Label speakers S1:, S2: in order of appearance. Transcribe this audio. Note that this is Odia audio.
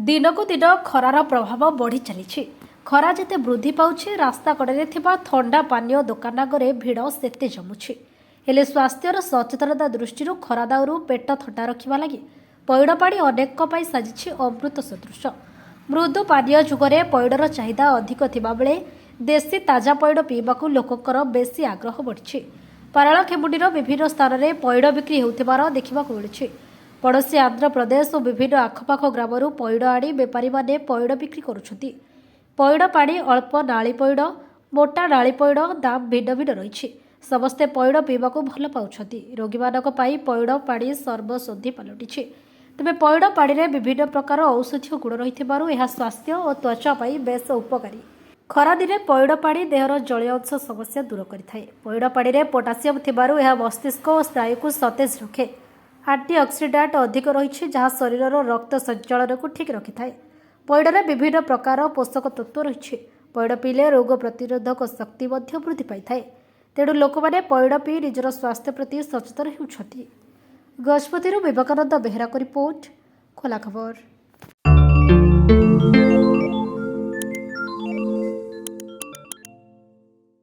S1: ଦିନକୁ ଦିନ ଖରାର ପ୍ରଭାବ ବଢ଼ି ଚାଲିଛି। ଖରା ଯେତେ ବୃଦ୍ଧି ପାଉଛି, ରାସ୍ତା କଡ଼ରେ ଥିବା ଥଣ୍ଡା ପାନୀୟ ଦୋକାନ ଆଗରେ ଭିଡ଼ ସେତେ ଜମୁଛି। ହେଲେ ସ୍ୱାସ୍ଥ୍ୟର ସଚେତନତା ଦୃଷ୍ଟିରୁ ଖରା ଦାଉରୁ ପେଟ ଥଣ୍ଡା ରଖିବା ଲାଗି ପଇଡ଼ ପାଣି ଅନେକଙ୍କ ପାଇଁ ସାଜିଛି ଅମୃତ ସଦୃଶ। ମୃଦୁ ପାନୀୟ ଯୁଗରେ ପଇଡ଼ର ଚାହିଦା ଅଧିକ ଥିବାବେଳେ ଦେଶୀ ତାଜା ପଇଡ଼ ପିଇବାକୁ ଲୋକଙ୍କର ବେଶୀ ଆଗ୍ରହ ବଢ଼ିଛି। ପାରଳାଖେମୁଣ୍ଡିର ବିଭିନ୍ନ ସ୍ଥାନରେ ପଇଡ଼ ବିକ୍ରି ହେଉଥିବାର ଦେଖିବାକୁ ମିଳୁଛି। ପଡ଼ୋଶୀ ଆନ୍ଧ୍ରପ୍ରଦେଶ ଓ ବିଭିନ୍ନ ଆଖପାଖ ଗ୍ରାମରୁ ପଇଡ଼ ଆଣି ବେପାରୀମାନେ ପଇଡ଼ ବିକ୍ରି କରୁଛନ୍ତି। ପଇଡ଼ ପାଣି ଅଳ୍ପ ନାଳି ପଇଡ଼, ମୋଟା ନାଳି ପଇଡ଼ ଦାମ ଭିନ୍ନ ଭିନ୍ନ ରହିଛି। ସମସ୍ତେ ପଇଡ଼ ପିଇବାକୁ ଭଲ ପାଉଛନ୍ତି। ରୋଗୀମାନଙ୍କ ପାଇଁ ପଇଡ଼ ପାଣି ସର୍ବସିଦ୍ଧି ପାଲଟିଛି। ତେବେ ପଇଡ଼ ପାଣିରେ ବିଭିନ୍ନ ପ୍ରକାର ଔଷଧୀୟ ଗୁଣ ରହିଥିବାରୁ ଏହା ସ୍ୱାସ୍ଥ୍ୟ ଓ ତ୍ୱଚା ପାଇଁ ବେଶ ଉପକାରୀ। ଖରାଦିନେ ପଇଡ଼ ପାଣି ଦେହର ଜଳୀୟ ଅଂଶ ସମସ୍ୟା ଦୂର କରିଥାଏ। ପଇଡ଼ ପାଣିରେ ପୋଟାସିୟମ୍ ଥିବାରୁ ଏହା ମସ୍ତିଷ୍କ ଓ ସ୍ନାୟୁକୁ ସତେଜ ରଖେ। ଆଣ୍ଟିଅକ୍ସିଡାଣ୍ଟ ଅଧିକ ରହିଛି, ଯାହା ଶରୀରର ରକ୍ତ ସଞ୍ଚାଳନକୁ ଠିକ୍ ରଖିଥାଏ। ପଇଡ଼ରେ ବିଭିନ୍ନ ପ୍ରକାର ପୋଷକ ତତ୍ତ୍ୱ ରହିଛି। ପଇଡ଼ ପିଇଲେ ରୋଗ ପ୍ରତିରୋଧକ ଶକ୍ତି ମଧ୍ୟ ବୃଦ୍ଧି ପାଇଥାଏ। ତେଣୁ ଲୋକମାନେ ପଇଡ଼ ପିଇ ନିଜର ସ୍ୱାସ୍ଥ୍ୟ ପ୍ରତି ସଚେତନ ହେଉଛନ୍ତି। ଗଜପତିରୁ ବିବେକାନନ୍ଦ ବେହେରାଙ୍କ ରିପୋର୍ଟ, ଖୋଲା ଖବର।